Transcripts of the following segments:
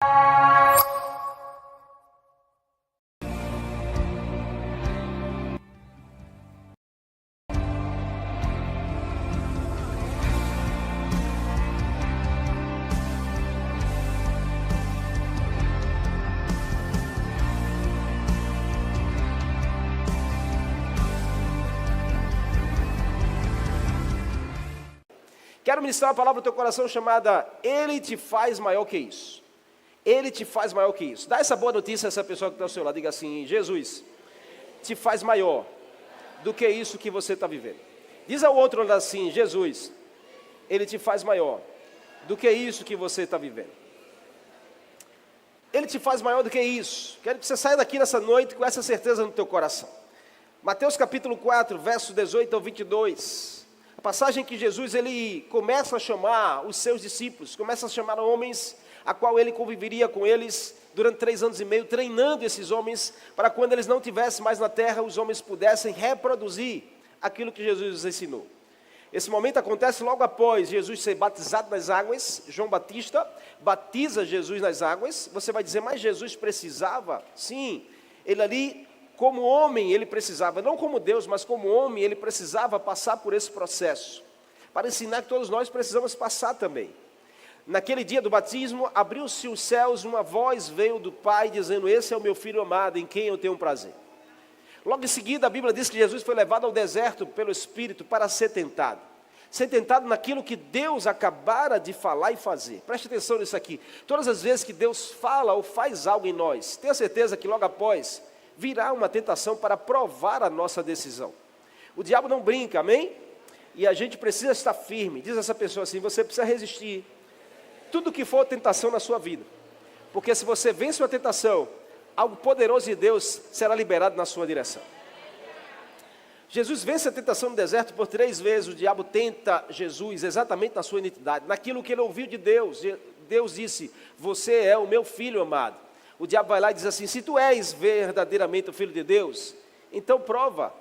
Quero ministrar uma palavra no teu coração chamada Ele te faz maior que isso. Ele te faz maior que isso. Dá essa boa notícia a essa pessoa que está ao seu lado. Diga assim: Jesus te faz maior do que isso que você está vivendo. Diz ao outro assim: Jesus, Ele te faz maior do que isso que você está vivendo. Ele te faz maior do que isso. Quero que você saia daqui nessa noite com essa certeza no teu coração. Mateus capítulo 4, versos 18 ao 22. A passagem que Jesus ele começa a chamar os seus discípulos, começa a chamar homens a qual ele conviveria com eles durante 3 anos e meio, treinando esses homens para quando eles não estivessem mais na terra, os homens pudessem reproduzir aquilo que Jesus os ensinou. Esse momento acontece logo após Jesus ser batizado nas águas. João Batista batiza Jesus nas águas. Você vai dizer, mas Jesus precisava? Sim, ele ali, como homem, ele precisava, não como Deus, mas como homem, ele precisava passar por esse processo, para ensinar que todos nós precisamos passar também. Naquele dia do batismo, abriu-se os céus, uma voz veio do Pai, dizendo, esse é o meu Filho amado, em quem eu tenho prazer. Logo em seguida, a Bíblia diz que Jesus foi levado ao deserto pelo Espírito para ser tentado. Ser tentado naquilo que Deus acabara de falar e fazer. Preste atenção nisso aqui. Todas as vezes que Deus fala ou faz algo em nós, tenha certeza que logo após virá uma tentação para provar a nossa decisão. O diabo não brinca, amém? E a gente precisa estar firme. Diz essa pessoa assim, você precisa resistir tudo que for tentação na sua vida. Porque se você vence uma tentação, algo poderoso de Deus será liberado na sua direção. Jesus vence a tentação no deserto por 3 vezes. O diabo tenta Jesus exatamente na sua identidade, naquilo que ele ouviu de Deus. Deus disse, você é o meu filho amado. O diabo vai lá e diz assim, se tu és verdadeiramente o Filho de Deus, então prova.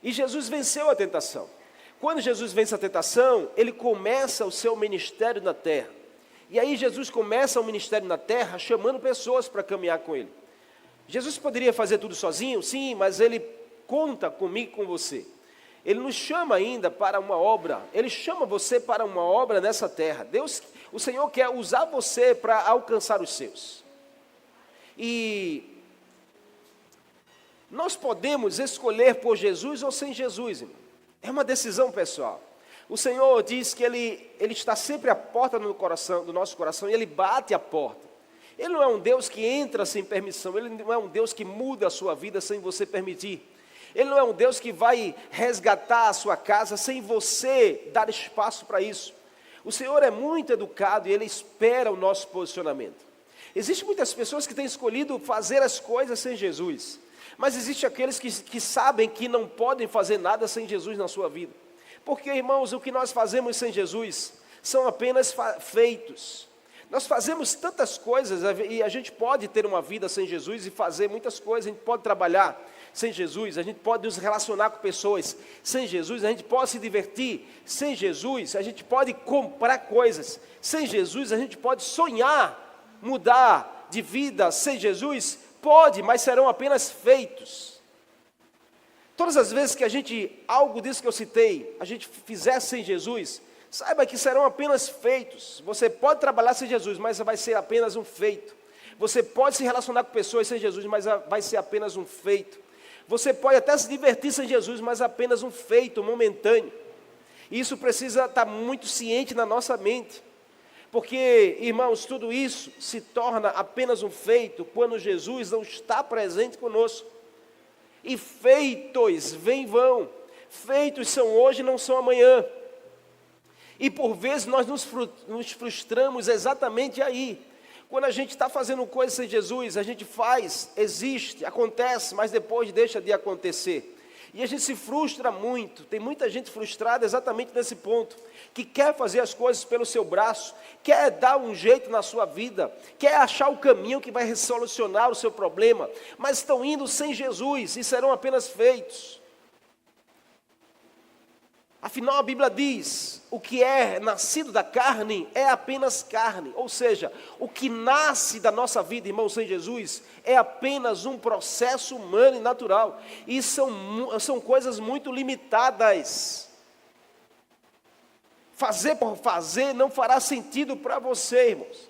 E Jesus venceu a tentação. Quando Jesus vence a tentação, ele começa o seu ministério na terra. E aí Jesus começa o ministério na terra, chamando pessoas para caminhar com ele. Jesus poderia fazer tudo sozinho? Sim, mas ele conta comigo e com você. Ele nos chama ainda para uma obra. Ele chama você para uma obra nessa terra. O Senhor quer usar você para alcançar os seus. E nós podemos escolher por Jesus ou sem Jesus, irmão. É uma decisão pessoal. O Senhor diz que Ele está sempre à porta do nosso coração, e Ele bate a porta. Ele não é um Deus que entra sem permissão, Ele não é um Deus que muda a sua vida sem você permitir. Ele não é um Deus que vai resgatar a sua casa sem você dar espaço para isso. O Senhor é muito educado e Ele espera o nosso posicionamento. Existem muitas pessoas que têm escolhido fazer as coisas sem Jesus, mas existem aqueles que sabem que não podem fazer nada sem Jesus na sua vida, porque, irmãos, o que nós fazemos sem Jesus são apenas feitos. Nós fazemos tantas coisas e a gente pode ter uma vida sem Jesus e fazer muitas coisas. A gente pode trabalhar sem Jesus, a gente pode nos relacionar com pessoas sem Jesus, a gente pode se divertir sem Jesus, a gente pode comprar coisas sem Jesus, a gente pode sonhar mudar de vida sem Jesus? Pode, mas serão apenas feitos. Todas as vezes que algo disso que eu citei, a gente fizer sem Jesus, saiba que serão apenas feitos. Você pode trabalhar sem Jesus, mas vai ser apenas um feito. Você pode se relacionar com pessoas sem Jesus, mas vai ser apenas um feito. Você pode até se divertir sem Jesus, mas apenas um feito momentâneo. E isso precisa estar muito ciente na nossa mente. Porque, irmãos, tudo isso se torna apenas um feito quando Jesus não está presente conosco. E feitos vêm e vão. Feitos são hoje, não são amanhã. E por vezes nós nos frustramos exatamente aí. Quando a gente está fazendo coisa sem Jesus, a gente faz, existe, acontece, mas depois deixa de acontecer. E a gente se frustra muito. Tem muita gente frustrada exatamente nesse ponto, que quer fazer as coisas pelo seu braço, quer dar um jeito na sua vida, quer achar o caminho que vai solucionar o seu problema, mas estão indo sem Jesus e serão apenas feitos. Afinal, a Bíblia diz, o que é nascido da carne é apenas carne. Ou seja, o que nasce da nossa vida, irmãos, sem Jesus, é apenas um processo humano e natural. E são coisas muito limitadas. Fazer por fazer não fará sentido para você, irmãos.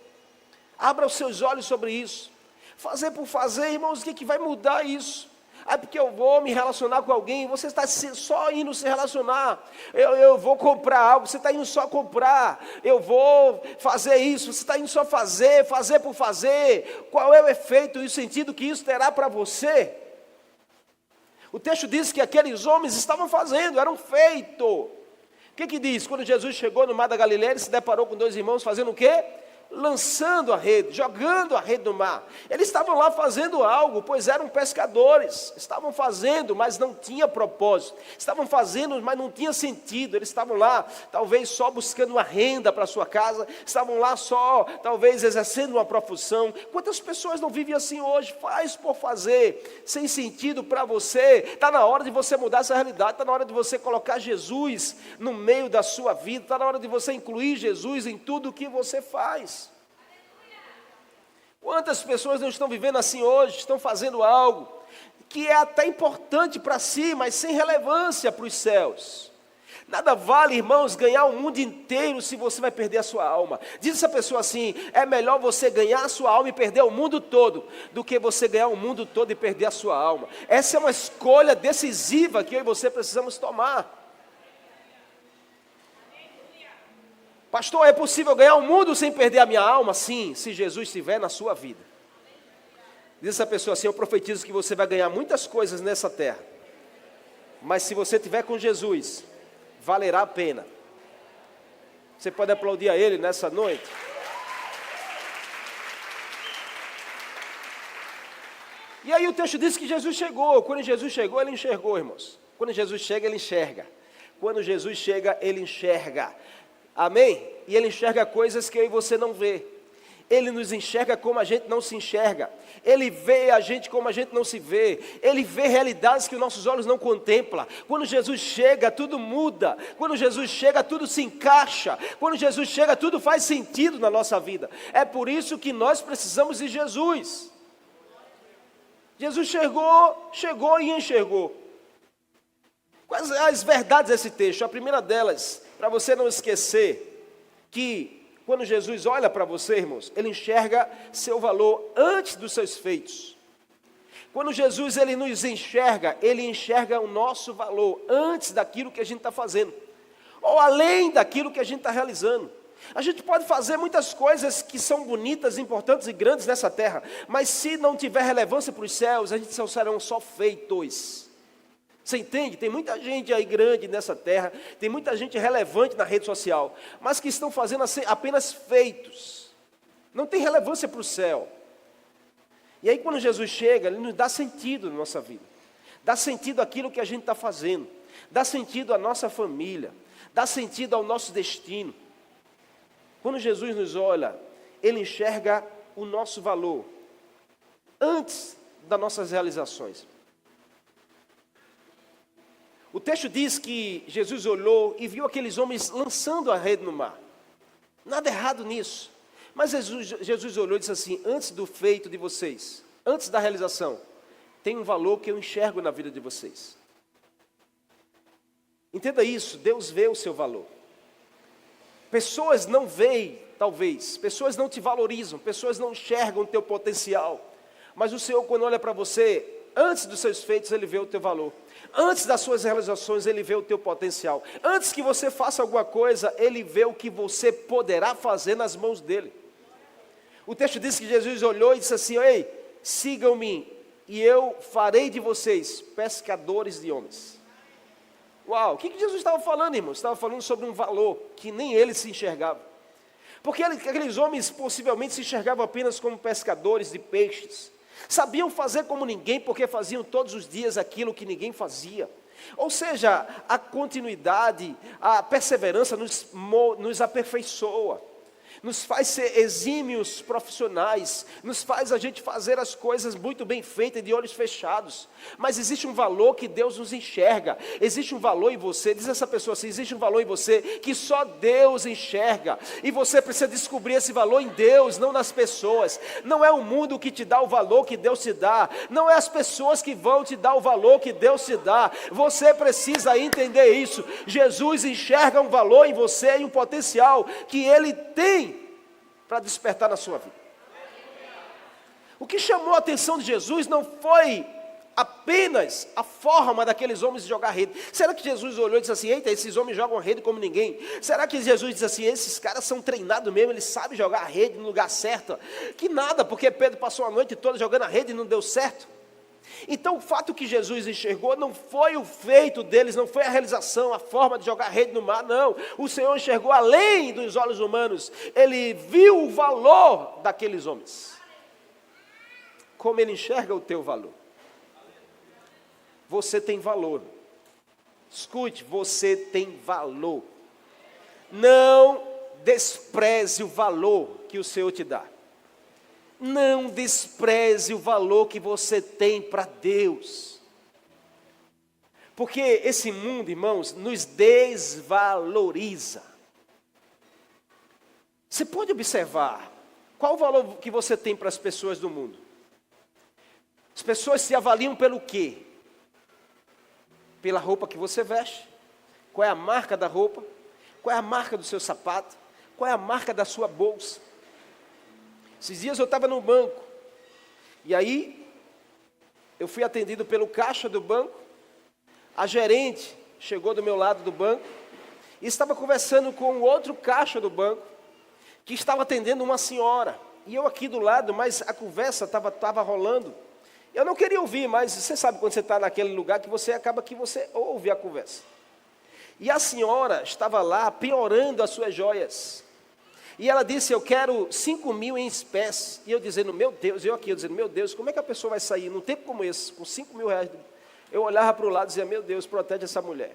Abra os seus olhos sobre isso. Fazer por fazer, irmãos, o que vai mudar isso? Porque eu vou me relacionar com alguém, você está só indo se relacionar. Eu vou comprar algo, você está indo só comprar. Eu vou fazer isso, você está indo só fazer por fazer. Qual é o efeito e o sentido que isso terá para você? O texto diz que aqueles homens estavam fazendo, eram feitos. O que diz? Quando Jesus chegou no mar da Galileia, ele se deparou com dois irmãos fazendo o quê? Lançando a rede, jogando a rede no mar. Eles estavam lá fazendo algo, pois eram pescadores. Estavam fazendo, mas não tinha propósito. Estavam fazendo, mas não tinha sentido. Eles estavam lá, talvez só buscando uma renda para a sua casa. Estavam lá só, talvez exercendo uma profissão. Quantas pessoas não vivem assim hoje? Faz por fazer, sem sentido para você. Está na hora de você mudar essa realidade. Está na hora de você colocar Jesus no meio da sua vida. Está na hora de você incluir Jesus em tudo o que você faz. Quantas pessoas não estão vivendo assim hoje, estão fazendo algo que é até importante para si, mas sem relevância para os céus. Nada vale, irmãos, ganhar o mundo inteiro se você vai perder a sua alma. Diz essa pessoa assim, é melhor você ganhar a sua alma e perder o mundo todo, do que você ganhar o mundo todo e perder a sua alma. Essa é uma escolha decisiva que eu e você precisamos tomar. Pastor, é possível ganhar o mundo sem perder a minha alma? Sim, se Jesus estiver na sua vida. Diz essa pessoa assim, eu profetizo que você vai ganhar muitas coisas nessa terra. Mas se você estiver com Jesus, valerá a pena. Você pode aplaudir a Ele nessa noite? E aí o texto diz que Jesus chegou. Quando Jesus chegou, Ele enxergou, irmãos. Quando Jesus chega, Ele enxerga. Quando Jesus chega, Ele enxerga. Amém? E Ele enxerga coisas que eu e você não vê. Ele nos enxerga como a gente não se enxerga. Ele vê a gente como a gente não se vê. Ele vê realidades que os nossos olhos não contemplam. Quando Jesus chega, tudo muda. Quando Jesus chega, tudo se encaixa. Quando Jesus chega, tudo faz sentido na nossa vida. É por isso que nós precisamos de Jesus. Jesus chegou e enxergou. Quais as verdades desse texto? A primeira delas, para você não esquecer, que quando Jesus olha para você, irmãos, Ele enxerga seu valor antes dos seus feitos. Quando Jesus Ele nos enxerga, Ele enxerga o nosso valor antes daquilo que a gente está fazendo, ou além daquilo que a gente está realizando. A gente pode fazer muitas coisas que são bonitas, importantes e grandes nessa terra, mas se não tiver relevância para os céus, a gente serão só feitos. Você entende? Tem muita gente aí grande nessa terra, tem muita gente relevante na rede social, mas que estão fazendo apenas feitos. Não tem relevância para o céu. E aí quando Jesus chega, Ele nos dá sentido na nossa vida. Dá sentido àquilo que a gente está fazendo. Dá sentido à nossa família. Dá sentido ao nosso destino. Quando Jesus nos olha, Ele enxerga o nosso valor antes das nossas realizações. O texto diz que Jesus olhou e viu aqueles homens lançando a rede no mar. Nada errado nisso. Mas Jesus olhou e disse assim, antes do feito de vocês, antes da realização, tem um valor que eu enxergo na vida de vocês. Entenda isso, Deus vê o seu valor. Pessoas não veem, talvez, pessoas não te valorizam, pessoas não enxergam o teu potencial. Mas o Senhor, quando olha para você, antes dos seus feitos, Ele vê o teu valor. Antes das suas realizações, Ele vê o teu potencial. Antes que você faça alguma coisa, Ele vê o que você poderá fazer nas mãos dEle. O texto diz que Jesus olhou e disse assim, ei, sigam-me e eu farei de vocês pescadores de homens. Uau, o que Jesus estava falando, irmãos? Estava falando sobre um valor que nem Ele se enxergava. Porque aqueles homens possivelmente se enxergavam apenas como pescadores de peixes. Sabiam fazer como ninguém, porque faziam todos os dias aquilo que ninguém fazia. Ou seja, a continuidade, a perseverança nos aperfeiçoa. nos faz ser exímios profissionais, nos faz a gente fazer as coisas muito bem feitas, de olhos fechados. Mas existe um valor que Deus nos enxerga, existe um valor em você, diz essa pessoa assim, existe um valor em você que só Deus enxerga, e você precisa descobrir esse valor em Deus, não nas pessoas. Não é o mundo que te dá o valor que Deus te dá, não é as pessoas que vão te dar o valor que Deus te dá, você precisa entender isso. Jesus enxerga um valor em você e um potencial que Ele tem para despertar na sua vida. O que chamou a atenção de Jesus não foi apenas a forma daqueles homens de jogar rede. Será que Jesus olhou e disse assim, eita, esses homens jogam rede como ninguém? Será que Jesus disse assim, esses caras são treinados mesmo, eles sabem jogar a rede no lugar certo? Que nada, porque Pedro passou a noite toda jogando a rede e não deu certo. Então o fato que Jesus enxergou não foi o feito deles, não foi a realização, a forma de jogar rede no mar, não. O Senhor enxergou além dos olhos humanos, Ele viu o valor daqueles homens. Como Ele enxerga o teu valor? Você tem valor. Escute, você tem valor. Não despreze o valor que o Senhor te dá. Não despreze o valor que você tem para Deus. Porque esse mundo, irmãos, nos desvaloriza. Você pode observar qual o valor que você tem para as pessoas do mundo. As pessoas se avaliam pelo quê? Pela roupa que você veste. Qual é a marca da roupa? Qual é a marca do seu sapato? Qual é a marca da sua bolsa? Esses dias eu estava no banco, e aí eu fui atendido pelo caixa do banco, a gerente chegou do meu lado do banco, e estava conversando com o outro caixa do banco, que estava atendendo uma senhora, e eu aqui do lado, mas a conversa estava rolando, eu não queria ouvir, mas você sabe quando você está naquele lugar, que você acaba que você ouve a conversa, e a senhora estava lá piorando as suas joias, e ela disse, eu quero 5 mil em espécie. E eu dizendo, meu Deus, eu dizendo, meu Deus, como é que a pessoa vai sair num tempo como esse, com 5 mil reais? Eu olhava para o lado e dizia, meu Deus, protege essa mulher.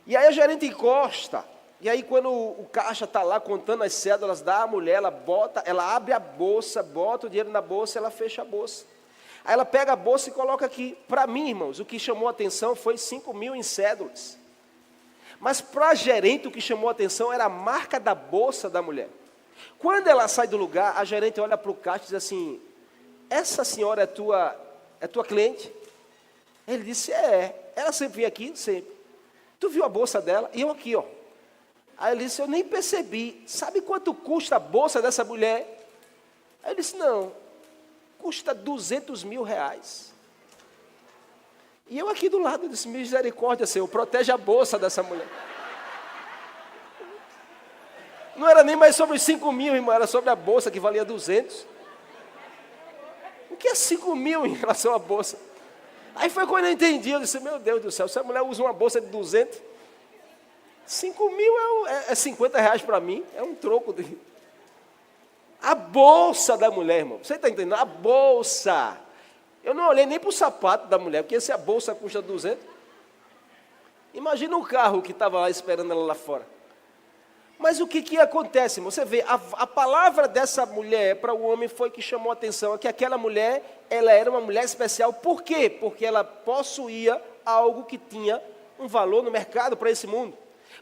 E aí a gerente encosta, e aí quando o caixa está lá contando as cédulas da mulher, ela abre a bolsa, bota o dinheiro na bolsa, ela fecha a bolsa. Aí ela pega a bolsa e coloca aqui. Para mim, irmãos, o que chamou a atenção foi 5 mil em cédulas. Mas para a gerente o que chamou a atenção era a marca da bolsa da mulher. Quando ela sai do lugar, a gerente olha para o caixa e diz assim, essa senhora é tua cliente? Ele disse, ela sempre vem aqui, sempre. Tu viu a bolsa dela? E eu aqui, ó. Aí ele disse, eu nem percebi. Sabe quanto custa a bolsa dessa mulher? Aí ele disse, não, custa 200 mil reais. E eu aqui do lado disse, misericórdia, Senhor, protege a bolsa dessa mulher. Não era nem mais sobre os 5 mil, irmão, era sobre a bolsa que valia 200. O que é 5 mil em relação à bolsa? Aí foi quando eu entendi, eu disse, meu Deus do céu, se a mulher usa uma bolsa de 200, 5 mil é 50 reais para mim, é um troco. A bolsa da mulher, irmão, você está entendendo? A bolsa. Eu não olhei nem para o sapato da mulher, porque se a bolsa custa 200, imagina o carro que estava lá esperando ela lá fora. Mas o que acontece, irmão? Você vê, a palavra dessa mulher para o homem foi que chamou a atenção, é que aquela mulher, ela era uma mulher especial. Por quê? Porque ela possuía algo que tinha um valor no mercado para esse mundo.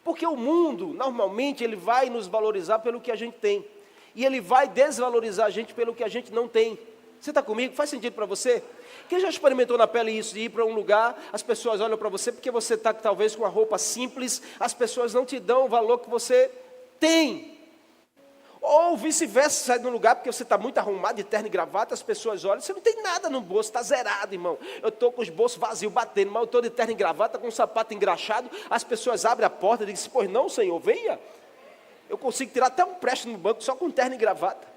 Porque o mundo, normalmente, ele vai nos valorizar pelo que a gente tem. E ele vai desvalorizar a gente pelo que a gente não tem. Você está comigo? Faz sentido para você? Quem já experimentou na pele isso, de ir para um lugar, as pessoas olham para você, porque você está talvez com uma roupa simples, as pessoas não te dão o valor que você tem. Ou vice-versa, sai de um lugar, porque você está muito arrumado, de terno e gravata, as pessoas olham, você não tem nada no bolso, está zerado, irmão. Eu estou com os bolsos vazios, batendo, mas eu estou de terno e gravata, com um sapato engraxado, as pessoas abrem a porta e dizem, pois não, Senhor, venha. Eu consigo tirar até um empréstimo no banco, só com terno e gravata.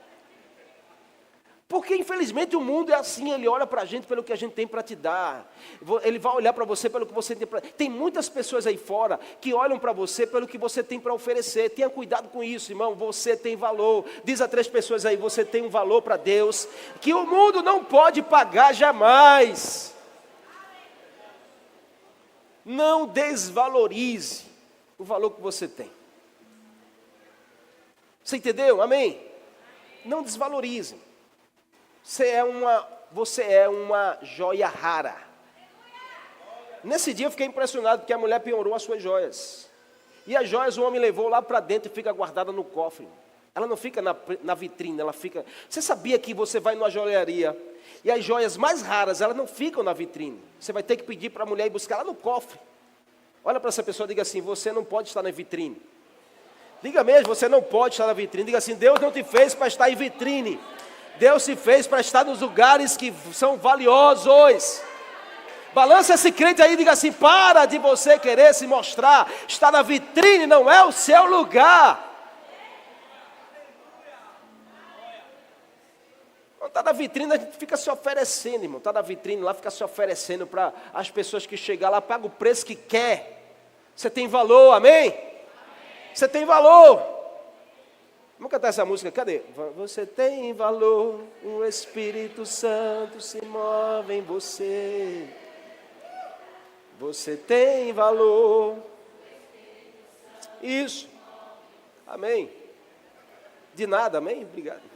Porque infelizmente o mundo é assim, ele olha para a gente pelo que a gente tem para te dar. Ele vai olhar para você pelo que você tem para... Tem muitas pessoas aí fora que olham para você pelo que você tem para oferecer. Tenha cuidado com isso, irmão, você tem valor. Diz a 3 pessoas aí, você tem um valor para Deus, que o mundo não pode pagar jamais. Não desvalorize o valor que você tem. Você entendeu? Amém? Não desvalorize. Você é uma joia rara. Nesse dia eu fiquei impressionado porque a mulher penhorou as suas joias. E as joias o homem levou lá para dentro e fica guardada no cofre. Ela não fica na vitrine, ela fica... Você sabia que você vai numa joalheria e as joias mais raras, elas não ficam na vitrine. Você vai ter que pedir para a mulher ir buscar lá no cofre. Olha para essa pessoa e diga assim, você não pode estar na vitrine. Diga mesmo, você não pode estar na vitrine. Diga assim, Deus não te fez para estar em vitrine. Deus te fez para estar nos lugares que são valiosos. Balança esse crente aí e diga assim, para de você querer se mostrar. Estar na vitrine não é o seu lugar. Quando está na vitrine, a gente fica se oferecendo, irmão. Está na vitrine lá, fica se oferecendo para as pessoas que chegam lá, paga o preço que quer. Você tem valor, amém? Você tem valor. Vamos cantar essa música, cadê? Você tem valor, o Espírito Santo se move em você. Você tem valor. Isso. Amém. De nada, amém? Obrigado.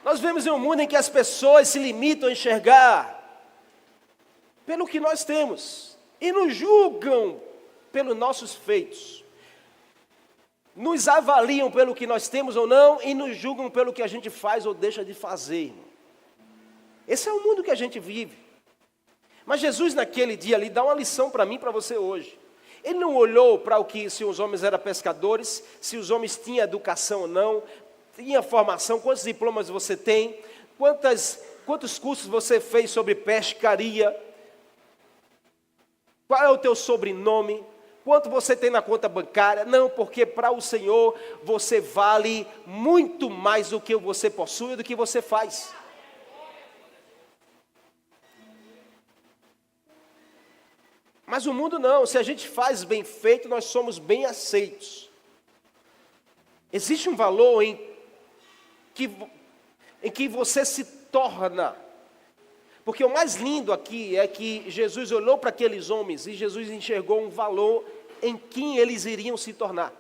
Nós vivemos em um mundo em que as pessoas se limitam a enxergar pelo que nós temos e nos julgam pelos nossos feitos. Nos avaliam pelo que nós temos ou não e nos julgam pelo que a gente faz ou deixa de fazer, irmão. Esse é o mundo que a gente vive. Mas Jesus naquele dia ali dá uma lição para mim e para você hoje. Ele não olhou para se os homens eram pescadores, se os homens tinham educação ou não, tinha formação, quantos diplomas você tem, quantos cursos você fez sobre pescaria, qual é o teu sobrenome, quanto você tem na conta bancária. Não, porque para o Senhor você vale muito mais do que você possui, do que você faz. Mas o mundo não, se a gente faz bem feito, nós somos bem aceitos. Existe um valor em que você se torna. Porque o mais lindo aqui é que Jesus olhou para aqueles homens e Jesus enxergou um valor em quem eles iriam se tornar.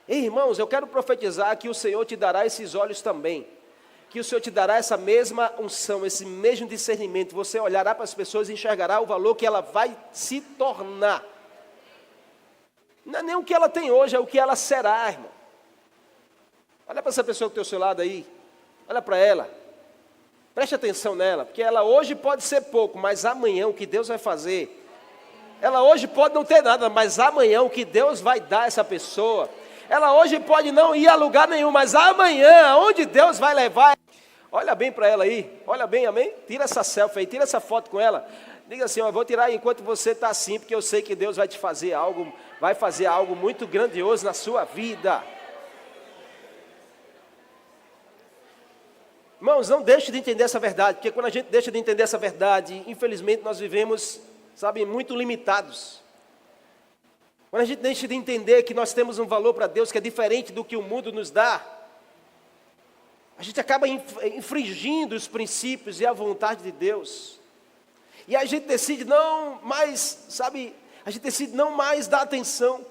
Ei, irmãos, eu quero profetizar que o Senhor te dará esses olhos também. Que o Senhor te dará essa mesma unção, esse mesmo discernimento. Você olhará para as pessoas e enxergará o valor que ela vai se tornar. Não é nem o que ela tem hoje, é o que ela será, irmão. Olha para essa pessoa que tem ao seu lado aí. Olha para ela. Preste atenção nela, porque ela hoje pode ser pouco, mas amanhã o que Deus vai fazer. Ela hoje pode não ter nada, mas amanhã o que Deus vai dar a essa pessoa. Ela hoje pode não ir a lugar nenhum, mas amanhã, onde Deus vai levar. Olha bem para ela aí, olha bem, amém? Tira essa selfie aí, tira essa foto com ela. Diga assim, eu vou tirar enquanto você está assim, porque eu sei que Deus vai te fazer algo, vai fazer algo muito grandioso na sua vida. Irmãos, não deixe de entender essa verdade, porque quando a gente deixa de entender essa verdade, infelizmente nós vivemos, sabe, muito limitados. Quando a gente deixa de entender que nós temos um valor para Deus que é diferente do que o mundo nos dá, a gente acaba infringindo os princípios e a vontade de Deus. E a gente decide não mais, sabe, a gente decide não mais dar atenção.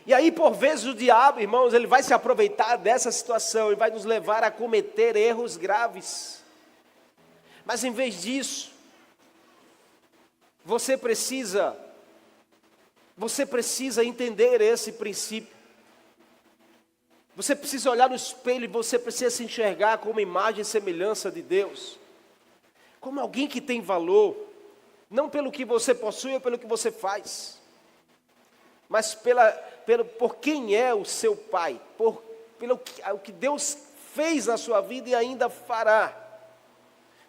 E aí, por vezes, o diabo, irmãos, ele vai se aproveitar dessa situação e vai nos levar a cometer erros graves. Mas em vez disso, você precisa entender esse princípio. Você precisa olhar no espelho e você precisa se enxergar como imagem e semelhança de Deus. Como alguém que tem valor, não pelo que você possui ou pelo que você faz, mas por quem é o seu Pai, pelo que Deus fez na sua vida e ainda fará.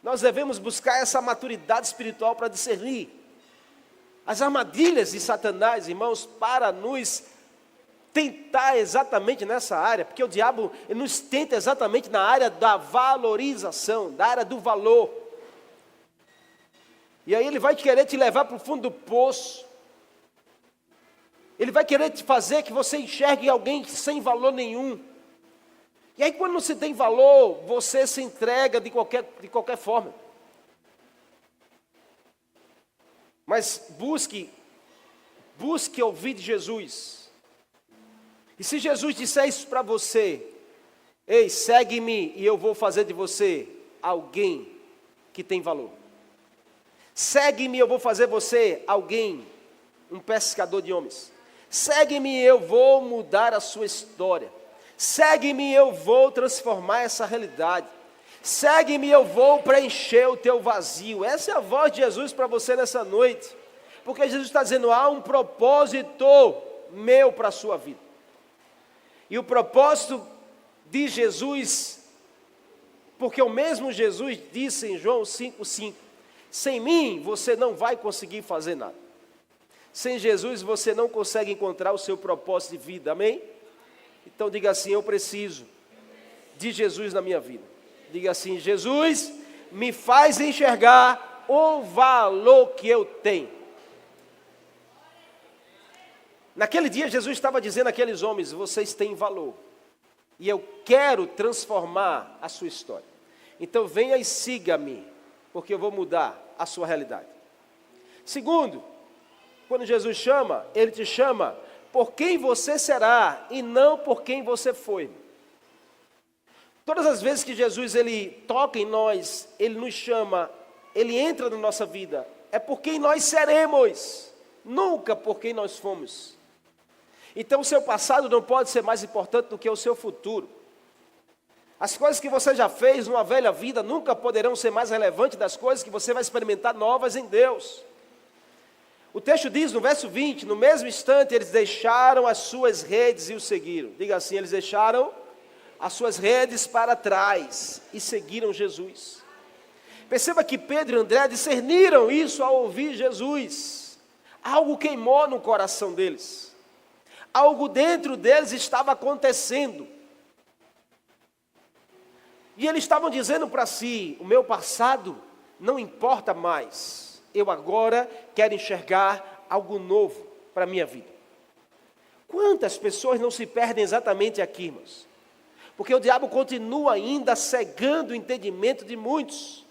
Nós devemos buscar essa maturidade espiritual para discernir as armadilhas de Satanás, irmãos, para nos tentar exatamente nessa área, porque o diabo nos tenta exatamente na área da valorização, da área do valor. E aí ele vai querer te levar para o fundo do poço. Ele vai querer te fazer que você enxergue alguém sem valor nenhum. E aí quando você tem valor, você se entrega de qualquer forma. Mas busque ouvir de Jesus. E se Jesus disser isso para você, ei, segue-me e eu vou fazer de você alguém que tem valor. Segue-me, eu vou fazer você alguém, um pescador de homens. Segue-me, eu vou mudar a sua história. Segue-me, eu vou transformar essa realidade. Segue-me, eu vou preencher o teu vazio. Essa é a voz de Jesus para você nessa noite. Porque Jesus está dizendo, há um propósito meu para a sua vida. E o propósito de Jesus, porque o mesmo Jesus disse em João 5,5, sem mim você não vai conseguir fazer nada. Sem Jesus você não consegue encontrar o seu propósito de vida, amém? Então diga assim, eu preciso de Jesus na minha vida. Diga assim, Jesus me faz enxergar o valor que eu tenho. Naquele dia Jesus estava dizendo àqueles homens, vocês têm valor. E eu quero transformar a sua história. Então venha e siga-me, porque eu vou mudar a sua realidade. Segundo, quando Jesus chama, Ele te chama por quem você será e não por quem você foi. Todas as vezes que Jesus Ele toca em nós, Ele nos chama, Ele entra na nossa vida, é por quem nós seremos, nunca por quem nós fomos. Então o seu passado não pode ser mais importante do que o seu futuro. As coisas que você já fez numa velha vida nunca poderão ser mais relevantes das coisas que você vai experimentar novas em Deus. O texto diz no verso 20, no mesmo instante eles deixaram as suas redes e o seguiram. Diga assim, eles deixaram as suas redes para trás e seguiram Jesus. Perceba que Pedro e André discerniram isso ao ouvir Jesus. Algo queimou no coração deles. Algo dentro deles estava acontecendo. E eles estavam dizendo para si, o meu passado não importa mais. Eu agora quero enxergar algo novo para a minha vida. Quantas pessoas não se perdem exatamente aqui, irmãos? Porque o diabo continua ainda cegando o entendimento de muitos.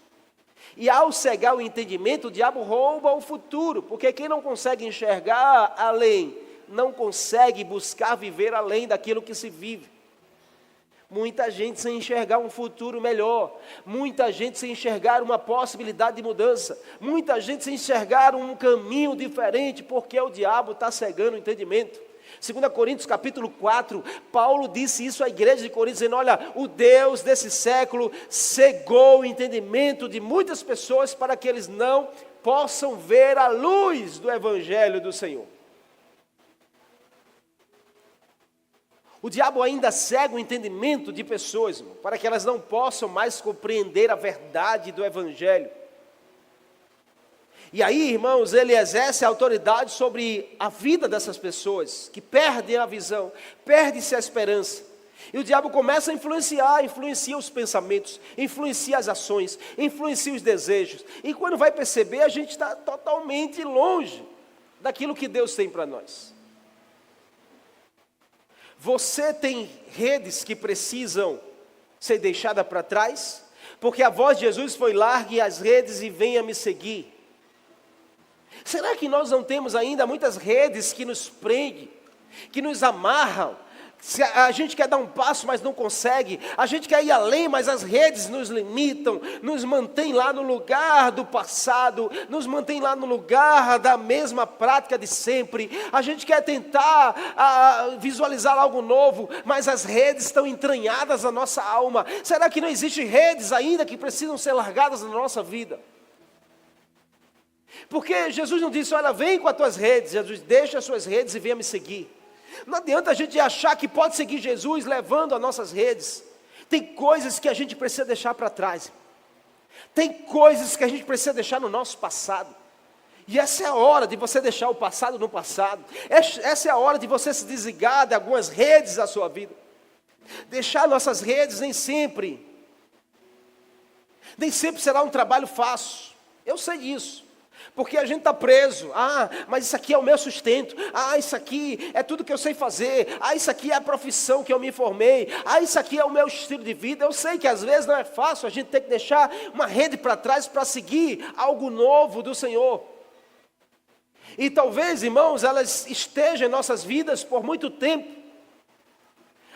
E ao cegar o entendimento, o diabo rouba o futuro. Porque quem não consegue enxergar além, não consegue buscar viver além daquilo que se vive. Muita gente sem enxergar um futuro melhor. Muita gente sem enxergar uma possibilidade de mudança. Muita gente sem enxergar um caminho diferente, porque o diabo está cegando o entendimento. 2 Coríntios capítulo 4, Paulo disse isso à igreja de Corinto, dizendo, olha, o Deus desse século cegou o entendimento de muitas pessoas para que eles não possam ver a luz do Evangelho do Senhor. O diabo ainda cega o entendimento de pessoas, irmão, para que elas não possam mais compreender a verdade do Evangelho. E aí, irmãos, ele exerce a autoridade sobre a vida dessas pessoas, que perdem a visão, perde-se a esperança. E o diabo começa a influencia os pensamentos, influencia as ações, influencia os desejos. E quando vai perceber, a gente está totalmente longe daquilo que Deus tem para nós. Você tem redes que precisam ser deixadas para trás? Porque a voz de Jesus foi, largue as redes e venha me seguir. Será que nós não temos ainda muitas redes que nos prendem, que nos amarram? A gente quer dar um passo, mas não consegue. A gente quer ir além, mas as redes nos limitam, nos mantém lá no lugar do passado, nos mantém lá no lugar da mesma prática de sempre. A gente quer tentar visualizar algo novo, mas as redes estão entranhadas na nossa alma. Será que não existem redes ainda que precisam ser largadas na nossa vida? Porque Jesus não disse, olha, vem com as tuas redes. Jesus, deixa as suas redes e venha me seguir. Não adianta a gente achar que pode seguir Jesus levando as nossas redes. Tem coisas que a gente precisa deixar para trás. Tem coisas que a gente precisa deixar no nosso passado. E essa é a hora de você deixar o passado no passado. Essa é a hora de você se desligar de algumas redes da sua vida. Deixar nossas redes nem sempre será um trabalho fácil. Eu sei disso. Porque a gente está preso, mas isso aqui é o meu sustento, isso aqui é tudo que eu sei fazer, isso aqui é a profissão que eu me formei, isso aqui é o meu estilo de vida. Eu sei que às vezes não é fácil, a gente tem que deixar uma rede para trás para seguir algo novo do Senhor. E talvez, irmãos, elas estejam em nossas vidas por muito tempo,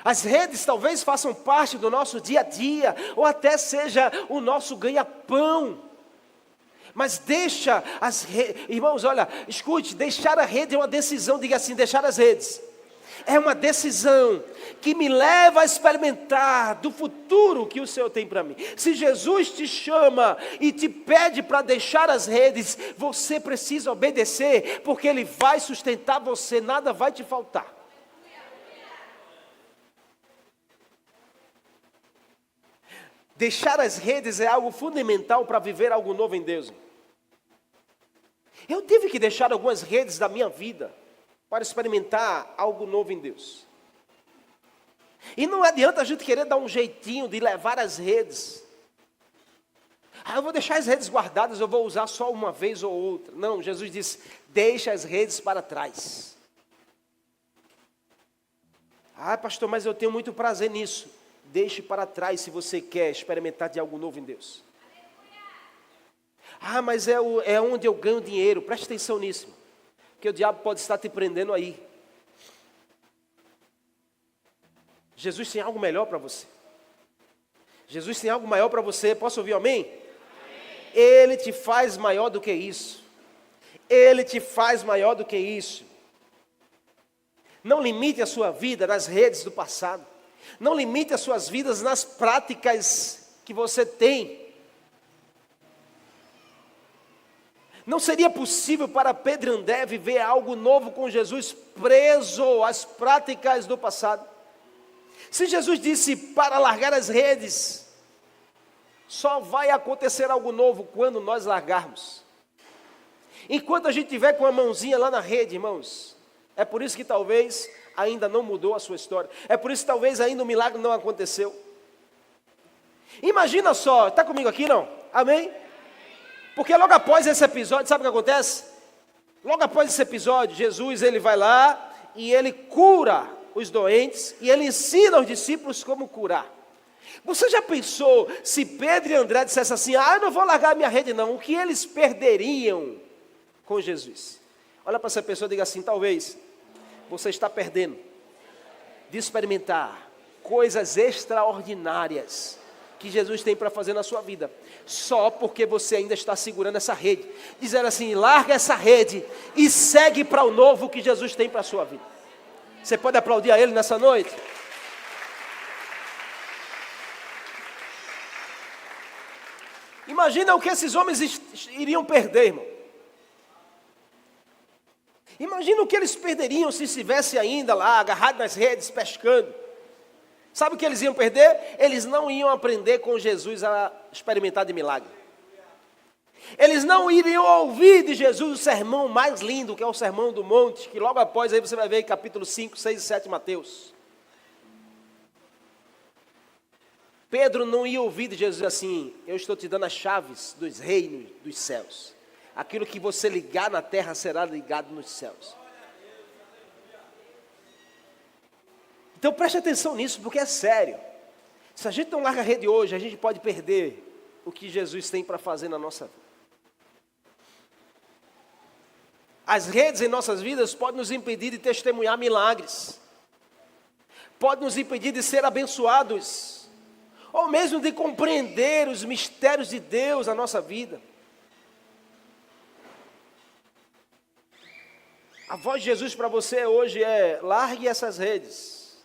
As redes talvez façam parte do nosso dia a dia, ou até seja o nosso ganha-pão. Mas deixa as redes, irmãos, olha, escute, deixar a rede é uma decisão, diga assim, deixar as redes. É uma decisão que me leva a experimentar do futuro que o Senhor tem para mim. Se Jesus te chama e te pede para deixar as redes, você precisa obedecer, porque Ele vai sustentar você, nada vai te faltar. Deixar as redes é algo fundamental para viver algo novo em Deus. Eu tive que deixar algumas redes da minha vida para experimentar algo novo em Deus. E não adianta a gente querer dar um jeitinho de levar as redes. Eu vou deixar as redes guardadas, eu vou usar só uma vez ou outra. Não, Jesus disse, deixa as redes para trás. Pastor, mas eu tenho muito prazer nisso. Deixe para trás se você quer experimentar de algo novo em Deus. Mas é onde eu ganho dinheiro. Preste atenção nisso. Porque o diabo pode estar te prendendo aí. Jesus tem algo melhor para você. Jesus tem algo maior para você. Posso ouvir amém? Amém? Ele te faz maior do que isso. Ele te faz maior do que isso. Não limite a sua vida nas redes do passado. Não limite as suas vidas nas práticas que você tem. Não seria possível para Pedro André viver algo novo com Jesus preso às práticas do passado. Se Jesus disse para largar as redes, só vai acontecer algo novo quando nós largarmos. Enquanto a gente estiver com a mãozinha lá na rede, irmãos, é por isso que talvez ainda não mudou a sua história. É por isso que talvez ainda o milagre não aconteceu. Imagina só, está comigo aqui não? Amém? Porque logo após esse episódio, sabe o que acontece? Logo após esse episódio, Jesus ele vai lá e ele cura os doentes e ele ensina aos discípulos como curar. Você já pensou se Pedro e André dissessem assim, eu não vou largar a minha rede não, o que eles perderiam com Jesus? Olha para essa pessoa e diga assim, talvez você está perdendo de experimentar coisas extraordinárias que Jesus tem para fazer na sua vida, só porque você ainda está segurando essa rede, dizendo assim, larga essa rede e segue para o novo que Jesus tem para a sua vida. Você pode aplaudir a Ele nessa noite? Imagina o que esses homens iriam perder, irmão. Imagina o que eles perderiam se estivessem ainda lá, agarrados nas redes, pescando. Sabe o que eles iam perder? Eles não iam aprender com Jesus a experimentar de milagre. Eles não iriam ouvir de Jesus o sermão mais lindo, que é o Sermão do Monte, que logo após aí você vai ver em capítulo 5, 6 e 7 de Mateus. Pedro não ia ouvir de Jesus assim, eu estou te dando as chaves dos reinos dos céus. Aquilo que você ligar na terra será ligado nos céus. Então preste atenção nisso, porque é sério. Se a gente não larga a rede hoje, a gente pode perder o que Jesus tem para fazer na nossa vida. As redes em nossas vidas podem nos impedir de testemunhar milagres. Podem nos impedir de ser abençoados. Ou mesmo de compreender os mistérios de Deus na nossa vida. A voz de Jesus para você hoje é, largue essas redes.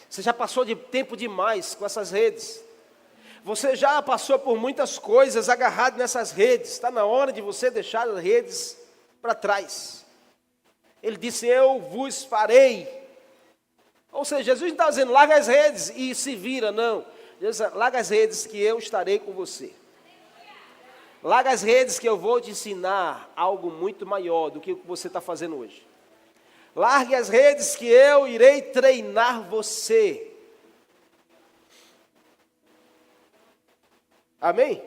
Você já passou de tempo demais com essas redes. Você já passou por muitas coisas agarrado nessas redes. Está na hora de você deixar as redes para trás. Ele disse, eu vos farei. Ou seja, Jesus não está dizendo, larga as redes e se vira, não. Jesus, larga as redes que eu estarei com você. Larga as redes que eu vou te ensinar algo muito maior do que o que você está fazendo hoje. Largue as redes que eu irei treinar você. Amém?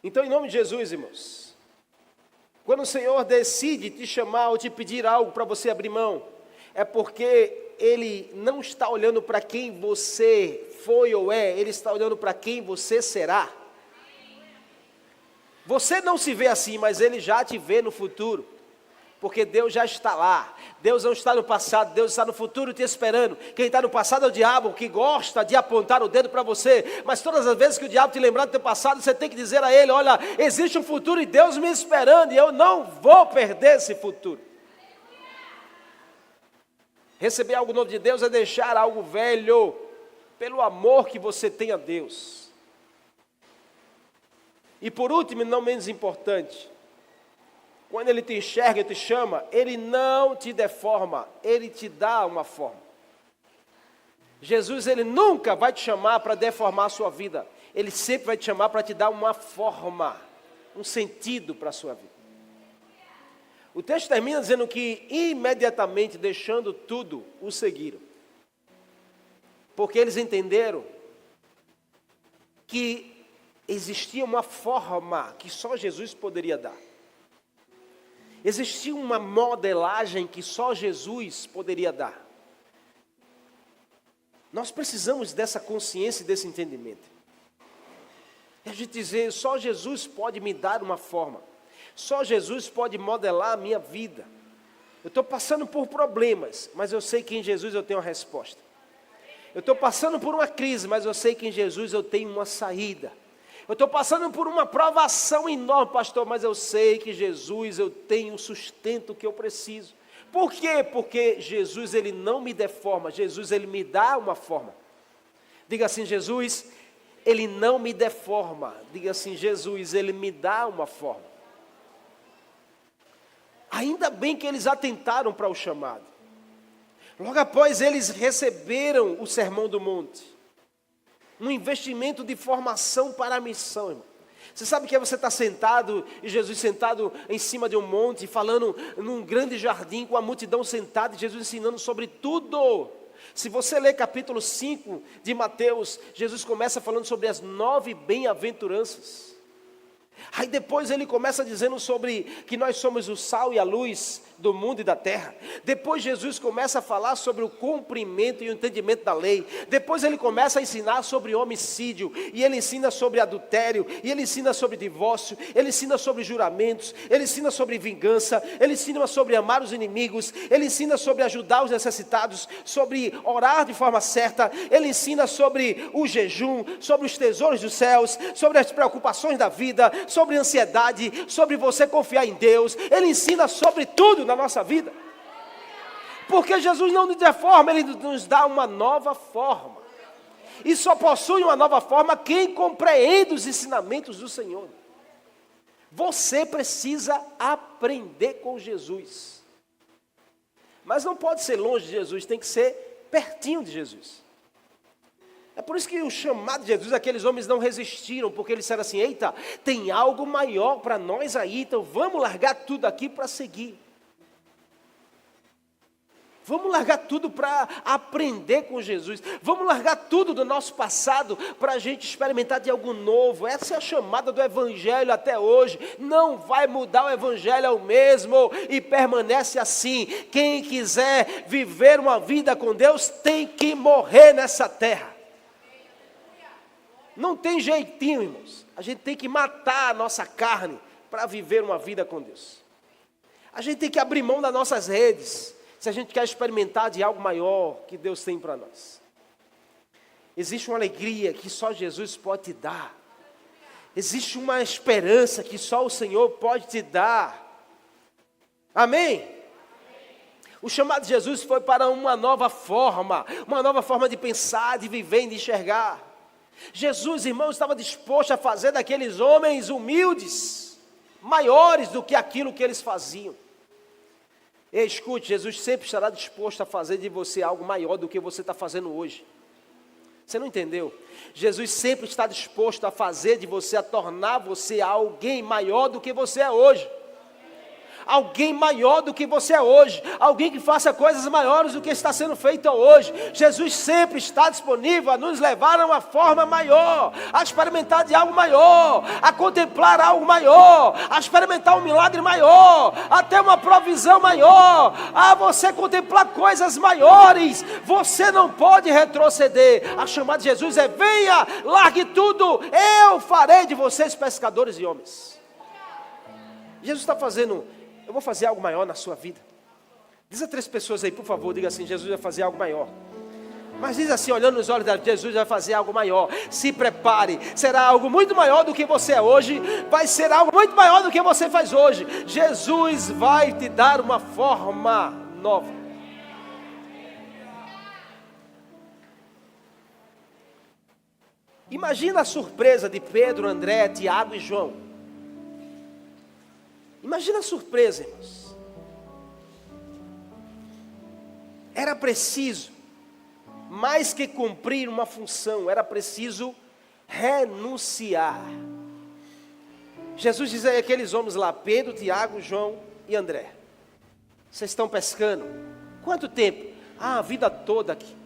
Então, em nome de Jesus, irmãos, quando o Senhor decide te chamar ou te pedir algo para você abrir mão, é porque Ele não está olhando para quem você foi ou é, Ele está olhando para quem você será. Você não se vê assim, mas Ele já te vê no futuro. Porque Deus já está lá. Deus não está no passado, Deus está no futuro te esperando. Quem está no passado é o diabo, que gosta de apontar o dedo para você. Mas todas as vezes que o diabo te lembrar do teu passado, você tem que dizer a ele: olha, existe um futuro e Deus me esperando, e eu não vou perder esse futuro. Receber algo novo de Deus é deixar algo velho, pelo amor que você tem a Deus. E por último, e não menos importante, quando Ele te enxerga e te chama, Ele não te deforma, Ele te dá uma forma. Jesus, Ele nunca vai te chamar para deformar a sua vida. Ele sempre vai te chamar para te dar uma forma, um sentido para a sua vida. O texto termina dizendo que imediatamente, deixando tudo, o seguiram. Porque eles entenderam que existia uma forma que só Jesus poderia dar. Existia uma modelagem que só Jesus poderia dar. Nós precisamos dessa consciência e desse entendimento. É a gente dizer: só Jesus pode me dar uma forma. Só Jesus pode modelar a minha vida. Eu estou passando por problemas, mas eu sei que em Jesus eu tenho uma resposta. Eu estou passando por uma crise, mas eu sei que em Jesus eu tenho uma saída. Eu estou passando por uma provação enorme, pastor, mas eu sei que Jesus eu tenho o sustento que eu preciso. Por quê? Porque Jesus, Ele não me deforma, Jesus, Ele me dá uma forma. Diga assim: Jesus, Ele não me deforma. Diga assim: Jesus, Ele me dá uma forma. Ainda bem que eles atentaram para o chamado. Logo após eles receberam o Sermão do Monte, um investimento de formação para a missão, irmão. Você sabe que é você estar sentado, e Jesus sentado em cima de um monte, falando num grande jardim, com a multidão sentada, e Jesus ensinando sobre tudo. Se você ler capítulo 5 de Mateus, Jesus começa falando sobre as 9 bem-aventuranças. Aí depois ele começa dizendo sobre que nós somos o sal e a luz do mundo e da terra. Depois Jesus começa a falar sobre o cumprimento e o entendimento da lei. Depois ele começa a ensinar sobre homicídio, e ele ensina sobre adultério, e ele ensina sobre divórcio, ele ensina sobre juramentos, ele ensina sobre vingança, ele ensina sobre amar os inimigos, ele ensina sobre ajudar os necessitados, sobre orar de forma certa, ele ensina sobre o jejum, sobre os tesouros dos céus, sobre as preocupações da vida, sobre ansiedade, sobre você confiar em Deus. Ele ensina sobre tudo na nossa vida. Porque Jesus não nos deforma, Ele nos dá uma nova forma. E só possui uma nova forma quem compreende os ensinamentos do Senhor. Você precisa aprender com Jesus. Mas não pode ser longe de Jesus, tem que ser pertinho de Jesus. É por isso que o chamado de Jesus, aqueles homens não resistiram, porque eles disseram assim: eita, tem algo maior para nós aí, então vamos largar tudo aqui para seguir. Vamos largar tudo para aprender com Jesus. Vamos largar tudo do nosso passado para a gente experimentar de algo novo. Essa é a chamada do Evangelho até hoje. Não vai mudar, o Evangelho é o mesmo e permanece assim. Quem quiser viver uma vida com Deus tem que morrer nessa terra. Não tem jeitinho, irmãos. A gente tem que matar a nossa carne para viver uma vida com Deus. A gente tem que abrir mão das nossas redes, se a gente quer experimentar de algo maior que Deus tem para nós. Existe uma alegria que só Jesus pode te dar. Existe uma esperança que só o Senhor pode te dar. Amém? O chamado de Jesus foi para uma nova forma de pensar, de viver e de enxergar. Jesus, irmãos, estava disposto a fazer daqueles homens humildes maiores do que aquilo que eles faziam. E escute, Jesus sempre estará disposto a fazer de você algo maior do que você está fazendo hoje. Você não entendeu? Jesus sempre está disposto a fazer de você, a tornar você alguém maior do que você é hoje. Alguém maior do que você é hoje, alguém que faça coisas maiores do que está sendo feito hoje. Jesus sempre está disponível a nos levar a uma forma maior, a experimentar de algo maior, a contemplar algo maior, a experimentar um milagre maior, a ter uma provisão maior, a você contemplar coisas maiores. Você não pode retroceder. A chamada de Jesus é: venha, largue tudo, eu farei de vocês pescadores de homens. Jesus está fazendo eu vou fazer algo maior na sua vida. Diz a 3 pessoas aí, por favor, diga assim: Jesus vai fazer algo maior. Mas diz assim, olhando nos olhos dela: Jesus vai fazer algo maior. Se prepare, será algo muito maior do que você é hoje. Vai ser algo muito maior do que você faz hoje. Jesus vai te dar uma forma nova. Imagina a surpresa de Pedro, André, Tiago e João. Imagina a surpresa, irmãos. Era preciso, mais que cumprir uma função, era preciso renunciar. Jesus diz aí aqueles homens lá, Pedro, Tiago, João e André: vocês estão pescando? Quanto tempo? A vida toda aqui.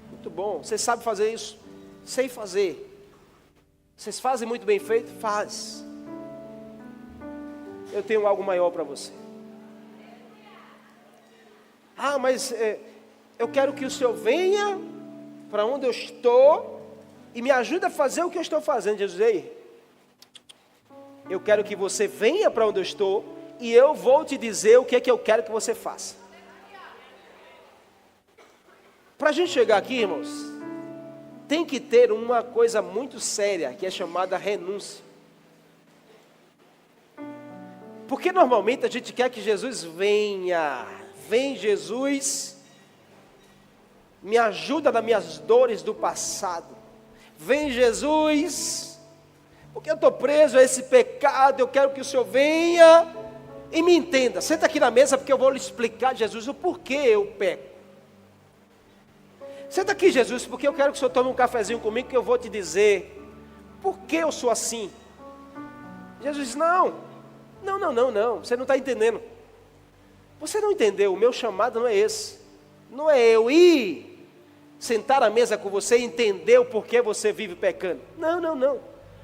Muito bom, vocês sabem fazer isso? Sei fazer. Vocês fazem muito bem feito? Faz. Eu tenho algo maior para você. Mas eu quero que o Senhor venha para onde eu estou e me ajude a fazer o que eu estou fazendo. Jesus, ei, eu quero que você venha para onde eu estou e eu vou te dizer o que é que eu quero que você faça. Para a gente chegar aqui, irmãos, tem que ter uma coisa muito séria, que é chamada renúncia. Porque normalmente a gente quer que Jesus venha. Vem Jesus, me ajuda nas minhas dores do passado. Vem Jesus, porque eu estou preso a esse pecado, eu quero que o Senhor venha e me entenda. Senta aqui na mesa porque eu vou lhe explicar, Jesus, o porquê eu peco. Senta aqui, Jesus, porque eu quero que o Senhor tome um cafezinho comigo, que eu vou te dizer por que eu sou assim. Jesus diz: não, você não está entendendo. Você não entendeu, o meu chamado não é esse. Não é eu ir sentar à mesa com você e entender o porquê você vive pecando. Não.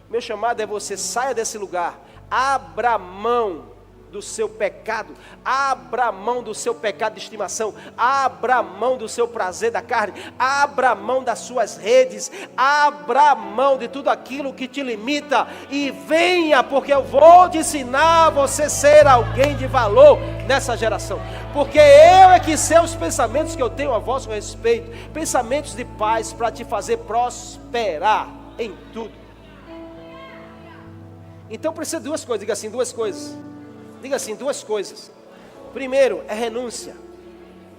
Meu chamado é você saia desse lugar, abra mão do seu pecado, abra mão do seu pecado de estimação, abra mão do seu prazer da carne, abra mão das suas redes, abra mão de tudo aquilo que te limita e venha, porque eu vou te ensinar a você ser alguém de valor nessa geração, porque eu é que sei os pensamentos que eu tenho a vosso respeito, pensamentos de paz para te fazer prosperar em tudo. Então precisa de 2 coisas, diga assim, 2 coisas. Diga assim, 2 coisas. Primeiro é renúncia,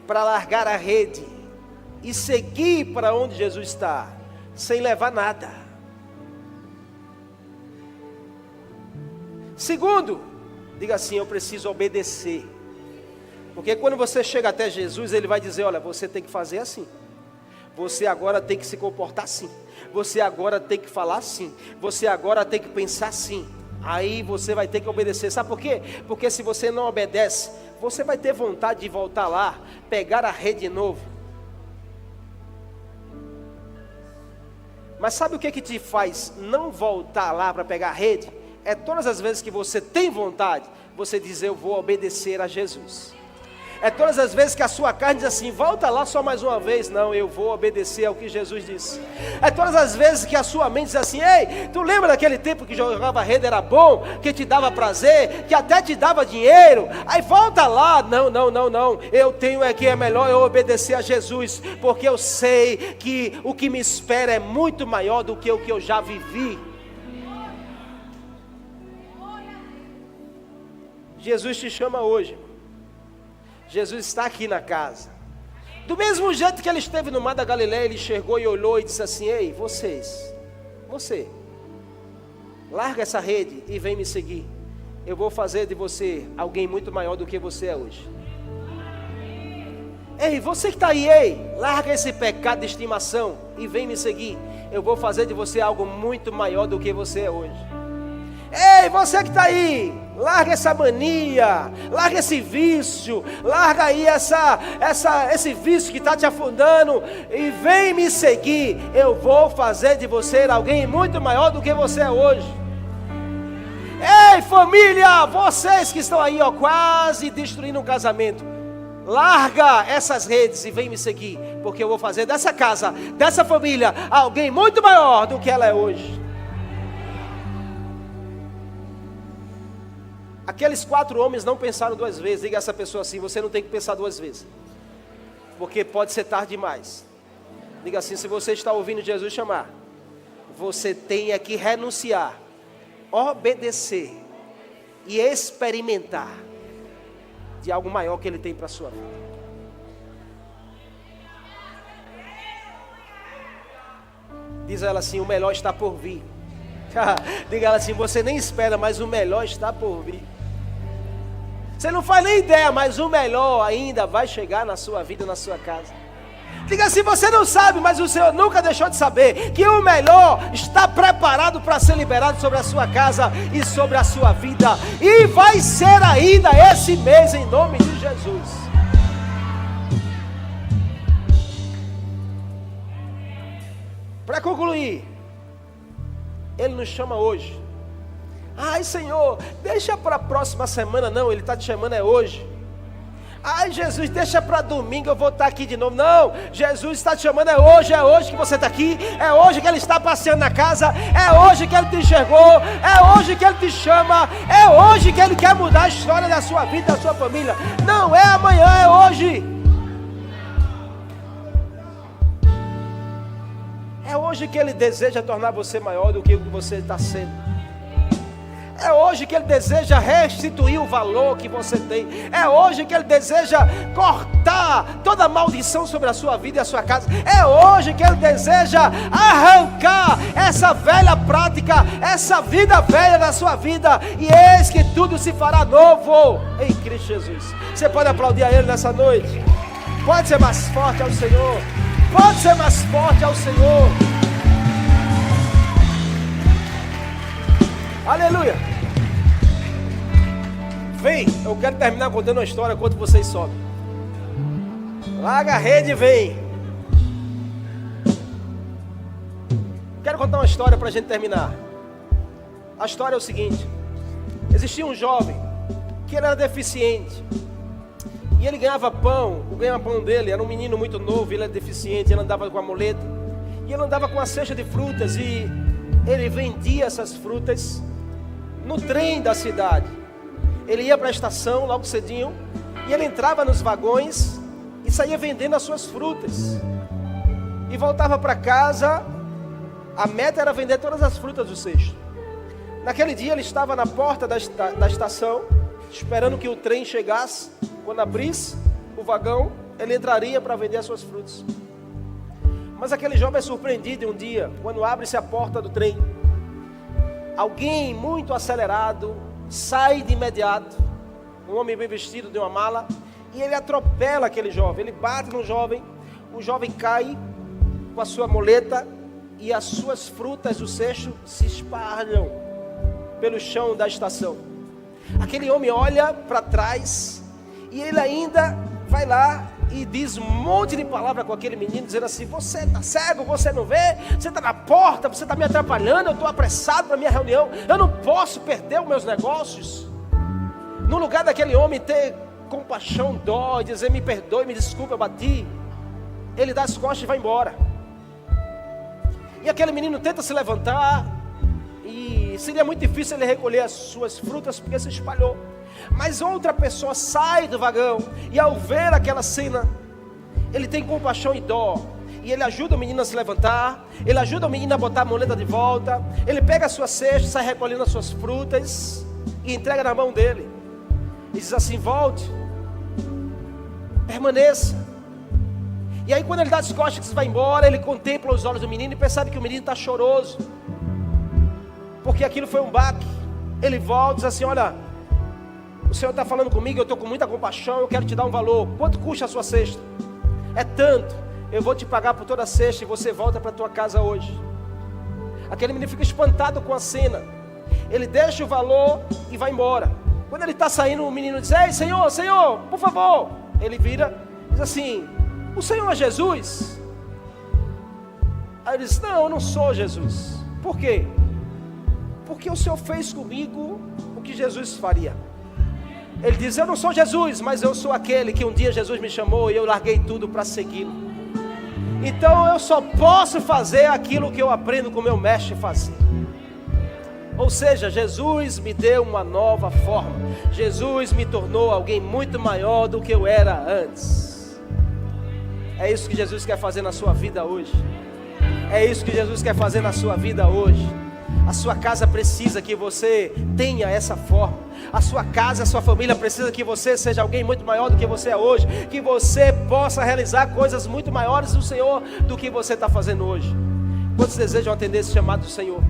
para largar a rede e seguir para onde Jesus está, sem levar nada. Segundo, diga assim, eu preciso obedecer. Porque quando você chega até Jesus, Ele vai dizer: olha, você tem que fazer assim. Você agora tem que se comportar assim. Você agora tem que falar assim. Você agora tem que pensar assim. Aí você vai ter que obedecer. Sabe por quê? Porque se você não obedece, você vai ter vontade de voltar lá, pegar a rede de novo. Mas sabe o que te faz não voltar lá para pegar a rede? É todas as vezes que você tem vontade, você diz: eu vou obedecer a Jesus. É todas as vezes que a sua carne diz assim: volta lá só mais uma vez. Não, eu vou obedecer ao que Jesus disse. É todas as vezes que a sua mente diz assim: ei, tu lembra daquele tempo que jogava rede, era bom, que te dava prazer, que até te dava dinheiro? Aí volta lá. Não. Eu tenho que é melhor eu obedecer a Jesus, porque eu sei que o que me espera é muito maior do que o que eu já vivi. Jesus te chama hoje. Jesus está aqui na casa. Do mesmo jeito que Ele esteve no mar da Galileia, Ele chegou e olhou e disse assim: ei, você, larga essa rede e vem me seguir. Eu vou fazer de você alguém muito maior do que você é hoje. Ei, você que está aí, ei, larga esse pecado de estimação e vem me seguir. Eu vou fazer de você algo muito maior do que você é hoje. Ei, você que está aí, larga essa mania, larga esse vício, larga aí esse vício que está te afundando e vem me seguir. Eu vou fazer de você alguém muito maior do que você é hoje. Ei, família, vocês que estão aí, quase destruindo um casamento, larga essas redes e vem me seguir, porque eu vou fazer dessa casa, dessa família, alguém muito maior do que ela é hoje. Aqueles 4 homens não pensaram 2 vezes. Diga a essa pessoa assim: você não tem que pensar 2 vezes, porque pode ser tarde demais. Diga assim: se você está ouvindo Jesus chamar, você tem que renunciar, obedecer e experimentar de algo maior que Ele tem para a sua vida. Diz a ela assim: o melhor está por vir. Diga a ela assim: você nem espera, mas o melhor está por vir. Você não faz nem ideia, mas o melhor ainda vai chegar na sua vida, na sua casa. Diga assim: você não sabe, mas o Senhor nunca deixou de saber que o melhor está preparado para ser liberado sobre a sua casa e sobre a sua vida. E vai ser ainda esse mês, em nome de Jesus. Para concluir, Ele nos chama hoje. Ai, Senhor, deixa para a próxima semana. Não, Ele está te chamando é hoje. Ai, Jesus, deixa para domingo, eu vou estar aqui de novo. Não, Jesus está te chamando é hoje que você está aqui. É hoje que Ele está passeando na casa. É hoje que Ele te enxergou. É hoje que Ele te chama. É hoje que Ele quer mudar a história da sua vida, da sua família. Não é amanhã, é hoje. É hoje que Ele deseja tornar você maior do que o que você está sendo. É hoje que Ele deseja restituir o valor que você tem. É hoje que Ele deseja cortar toda maldição sobre a sua vida e a sua casa. É hoje que Ele deseja arrancar essa velha prática, essa vida velha da sua vida. E eis que tudo se fará novo em Cristo Jesus. Você pode aplaudir a Ele nessa noite? Pode ser mais forte ao Senhor. Pode ser mais forte ao Senhor. Aleluia. Vem, eu quero terminar contando uma história enquanto vocês sobem. Larga a rede e vem. Quero contar uma história para a gente terminar. A história é o seguinte: existia um jovem que ele era deficiente. E ele ganhava pão. O ganha-pão dele era um menino muito novo. Ele era deficiente, ele andava com a muleta. E ele andava com a cesta de frutas. E ele vendia essas frutas no trem da cidade. Ele ia para a estação logo cedinho. E ele entrava nos vagões e saía vendendo as suas frutas. E voltava para casa. A meta era vender todas as frutas do cesto. Naquele dia ele estava na porta da estação, esperando que o trem chegasse. Quando abrisse o vagão, ele entraria para vender as suas frutas. Mas aquele jovem é surpreendido um dia, quando abre-se a porta do trem. Alguém muito acelerado sai de imediato, um homem bem vestido de uma mala, e ele atropela aquele jovem. Ele bate no jovem, o jovem cai com a sua muleta, e as suas frutas do cesto se espalham pelo chão da estação. Aquele homem olha para trás, e ele ainda vai lá e diz um monte de palavra com aquele menino, dizendo assim: você está cego, você não vê, você está na porta, você está me atrapalhando, eu estou apressado para a minha reunião, eu não posso perder os meus negócios. No lugar daquele homem ter compaixão, dó, e dizer: me perdoe, me desculpe, eu bati, ele dá as costas e vai embora. E aquele menino tenta se levantar, e seria muito difícil ele recolher as suas frutas, porque se espalhou. Mas outra pessoa sai do vagão, e ao ver aquela cena, ele tem compaixão e dó, e ele ajuda o menino a se levantar, ele ajuda o menino a botar a muleta de volta, ele pega a sua cesta, sai recolhendo as suas frutas, e entrega na mão dele, e diz assim: volte, permaneça. E aí quando ele dá as costas e vai embora, ele contempla os olhos do menino, e percebe que o menino está choroso, porque aquilo foi um baque. Ele volta e diz assim: olha, o Senhor está falando comigo, eu estou com muita compaixão, eu quero te dar um valor. Quanto custa a sua cesta? É tanto, eu vou te pagar por toda a cesta, e você volta para a tua casa hoje. Aquele menino fica espantado com a cena. Ele deixa o valor e vai embora. Quando ele está saindo, o menino diz: ei, Senhor, Senhor, por favor. Ele vira e diz assim: o Senhor é Jesus? Aí ele diz: não, eu não sou Jesus. Por quê? Porque o Senhor fez comigo o que Jesus faria. Ele diz: eu não sou Jesus, mas eu sou aquele que um dia Jesus me chamou e eu larguei tudo para segui-lo. Então eu só posso fazer aquilo que eu aprendo com o meu mestre fazer. Ou seja, Jesus me deu uma nova forma. Jesus me tornou alguém muito maior do que eu era antes. É isso que Jesus quer fazer na sua vida hoje. É isso que Jesus quer fazer na sua vida hoje. A sua casa precisa que você tenha essa forma. A sua casa, a sua família precisa que você seja alguém muito maior do que você é hoje. Que você possa realizar coisas muito maiores do Senhor do que você está fazendo hoje. Quantos desejam atender esse chamado do Senhor?